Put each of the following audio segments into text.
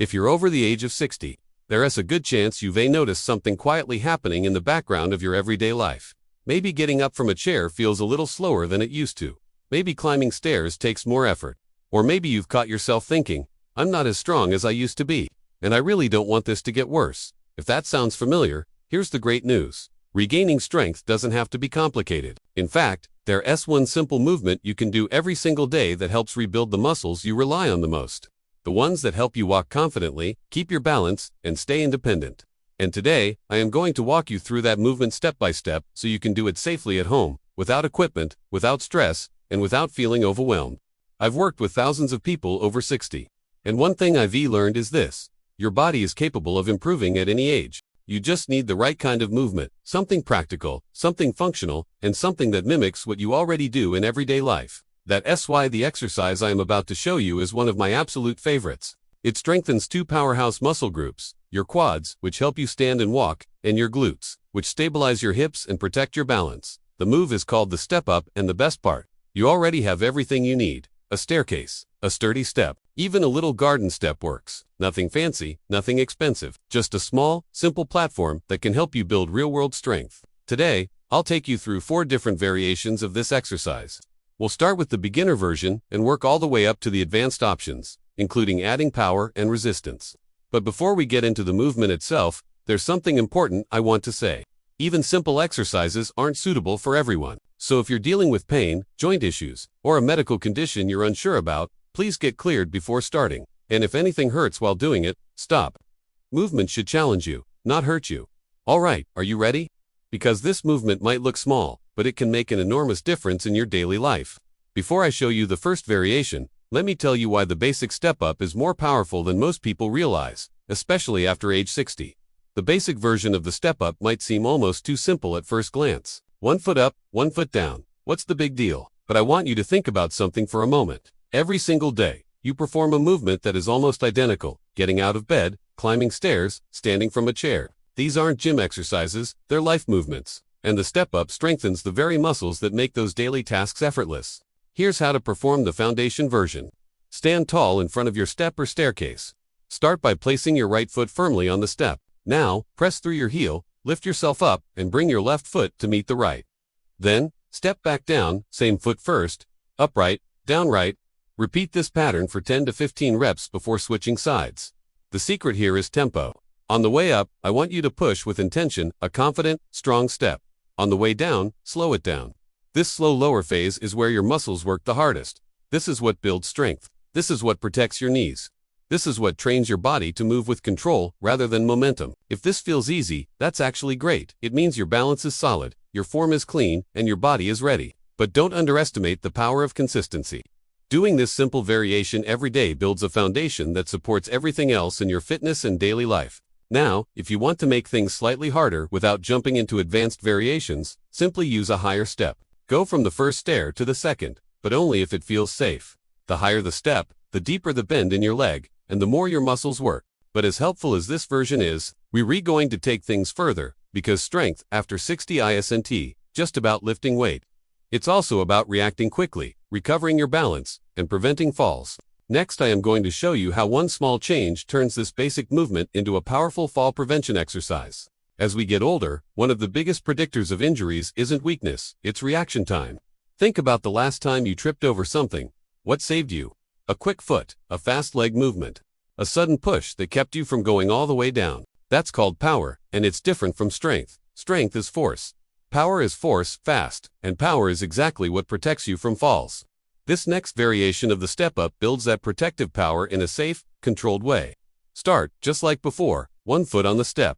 If you're over the age of 60, there is a good chance you've noticed something quietly happening in the background of your everyday life. Maybe getting up from a chair feels a little slower than it used to. Maybe climbing stairs takes more effort. Or maybe you've caught yourself thinking, I'm not as strong as I used to be, and I really don't want this to get worse. If that sounds familiar, here's the great news. Regaining strength doesn't have to be complicated. In fact, there's one simple movement you can do every single day that helps rebuild the muscles you rely on the most. The ones that help you walk confidently, keep your balance, and stay independent. And today, I am going to walk you through that movement step by step so you can do it safely at home, without equipment, without stress, and without feeling overwhelmed. I've worked with thousands of people over 60. And one thing I've learned is this: your body is capable of improving at any age. You just need the right kind of movement, something practical, something functional, and something that mimics what you already do in everyday life. That's why the exercise I am about to show you is one of my absolute favorites. It strengthens two powerhouse muscle groups: your quads, which help you stand and walk, and your glutes, which stabilize your hips and protect your balance. The move is called the step up, and the best part, you already have everything you need. A staircase, a sturdy step, even a little garden step works. Nothing fancy, nothing expensive, just a small, simple platform that can help you build real-world strength. Today, I'll take you through 4 different variations of this exercise. We'll start with the beginner version and work all the way up to the advanced options, including adding power and resistance. But before we get into the movement itself, there's something important I want to say. Even simple exercises aren't suitable for everyone. So if you're dealing with pain, joint issues, or a medical condition you're unsure about, please get cleared before starting. And if anything hurts while doing it, stop. Movement should challenge you, not hurt you. Alright, are you ready? Because this movement might look small, but it can make an enormous difference in your daily life. Before I show you the first variation, let me tell you why the basic step up is more powerful than most people realize, especially after age 60. The basic version of the step up might seem almost too simple at first glance. 1 foot up, 1 foot down. What's the big deal? But I want you to think about something for a moment. Every single day, you perform a movement that is almost identical: getting out of bed, climbing stairs, standing from a chair. These aren't gym exercises, they're life movements. And the step up strengthens the very muscles that make those daily tasks effortless. Here's how to perform the foundation version. Stand tall in front of your step or staircase. Start by placing your right foot firmly on the step. Now, press through your heel, lift yourself up, and bring your left foot to meet the right. Then, step back down, same foot first, up right, down right. Repeat this pattern for 10 to 15 reps before switching sides. The secret here is tempo. On the way up, I want you to push with intention, a confident, strong step. On the way down, slow it down. This slow lower phase is where your muscles work the hardest. This is what builds strength. This is what protects your knees. This is what trains your body to move with control rather than momentum. If this feels easy, that's actually great. It means your balance is solid, your form is clean, and your body is ready. But don't underestimate the power of consistency. Doing this simple variation every day builds a foundation that supports everything else in your fitness and daily life. Now, if you want to make things slightly harder without jumping into advanced variations, simply use a higher step. Go from the first stair to the second, but only if it feels safe. The higher the step, the deeper the bend in your leg, and the more your muscles work. But as helpful as this version is, we're going to take things further, because strength, after 60 isn't just about lifting weight. It's also about reacting quickly, recovering your balance, and preventing falls. Next, I am going to show you how one small change turns this basic movement into a powerful fall prevention exercise. As we get older, one of the biggest predictors of injuries isn't weakness, it's reaction time. Think about the last time you tripped over something. What saved you? A quick foot, a fast leg movement, a sudden push that kept you from going all the way down. That's called power, and it's different from strength. Strength is force. Power is force, fast, and power is exactly what protects you from falls. This next variation of the step up builds that protective power in a safe, controlled way. Start, just like before, 1 foot on the step.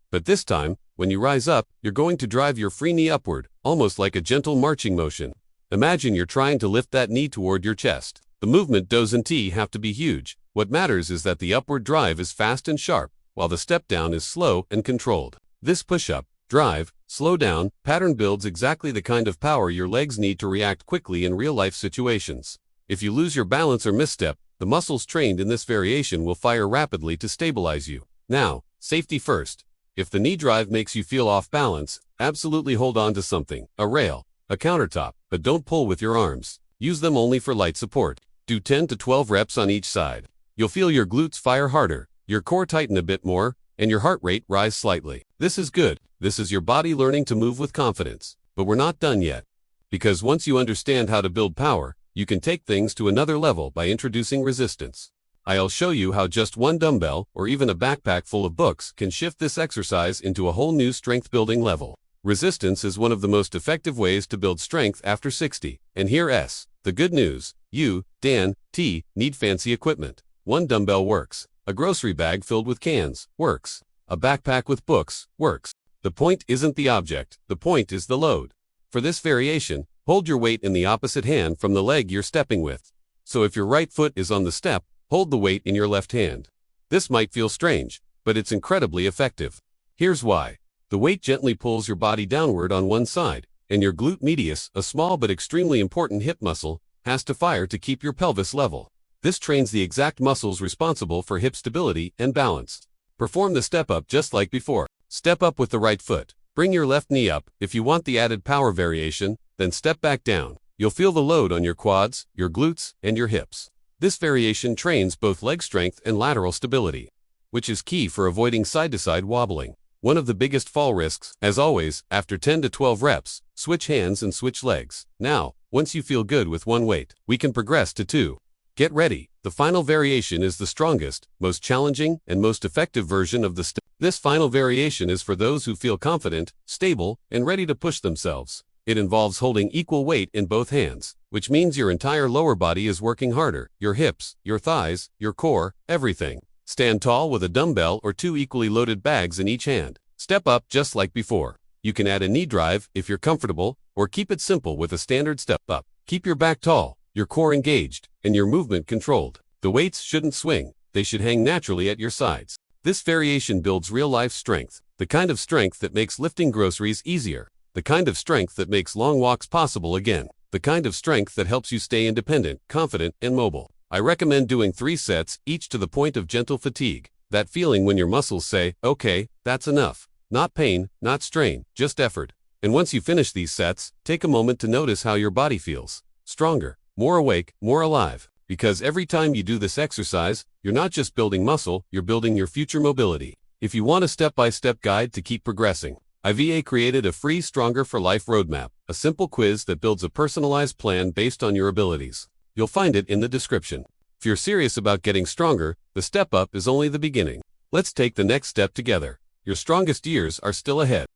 But this time, when you rise up, you're going to drive your free knee upward, almost like a gentle marching motion. Imagine you're trying to lift that knee toward your chest. The movement doesn't have to be huge. What matters is that the upward drive is fast and sharp, while the step down is slow and controlled. This push-up, drive, slow down pattern builds exactly the kind of power your legs need to react quickly in real-life situations. If you lose your balance or misstep, the muscles trained in this variation will fire rapidly to stabilize you. Now, safety first. If the knee drive makes you feel off balance, absolutely hold on to something, a rail, a countertop, but don't pull with your arms. Use them only for light support. Do 10 to 12 reps on each side. You'll feel your glutes fire harder, your core tighten a bit more, and your heart rate rise slightly. This is good. This is your body learning to move with confidence. But we're not done yet. Because once you understand how to build power, you can take things to another level by introducing resistance. I'll show you how just one dumbbell or even a backpack full of books can shift this exercise into a whole new strength building level. Resistance is one of the most effective ways to build strength after 60. And here's the good news. You, Dan, T, need fancy equipment. One dumbbell works. A grocery bag filled with cans works. A backpack with books works. The point isn't the object, the point is the load. For this variation, hold your weight in the opposite hand from the leg you're stepping with. So if your right foot is on the step, hold the weight in your left hand. This might feel strange, but it's incredibly effective. Here's why. The weight gently pulls your body downward on one side, and your glute medius, a small but extremely important hip muscle, has to fire to keep your pelvis level. This trains the exact muscles responsible for hip stability and balance. Perform the step up just like before. Step up with the right foot. Bring your left knee up. If you want the added power variation, then step back down. You'll feel the load on your quads, your glutes, and your hips. This variation trains both leg strength and lateral stability, which is key for avoiding side-to-side wobbling. One of the biggest fall risks, as always, after 10 to 12 reps, switch hands and switch legs. Now, once you feel good with one weight, we can progress to 2. Get ready. The final variation is the strongest, most challenging, and most effective version of the step. This final variation is for those who feel confident, stable, and ready to push themselves. It involves holding equal weight in both hands, which means your entire lower body is working harder, your hips, your thighs, your core, everything. Stand tall with a dumbbell or 2 equally loaded bags in each hand. Step up just like before. You can add a knee drive if you're comfortable, or keep it simple with a standard step up. Keep your back tall, your core engaged, and your movement controlled. The weights shouldn't swing, they should hang naturally at your sides. This variation builds real-life strength, the kind of strength that makes lifting groceries easier, the kind of strength that makes long walks possible again, the kind of strength that helps you stay independent, confident, and mobile. I recommend doing 3 sets, each to the point of gentle fatigue, that feeling when your muscles say, okay, that's enough. Not pain, not strain, just effort. And once you finish these sets, take a moment to notice how your body feels. Stronger, more awake, more alive. Because every time you do this exercise, you're not just building muscle, you're building your future mobility. If you want a step-by-step guide to keep progressing, IVA created a free Stronger for Life roadmap, a simple quiz that builds a personalized plan based on your abilities. You'll find it in the description. If you're serious about getting stronger, the step up is only the beginning. Let's take the next step together. Your strongest years are still ahead.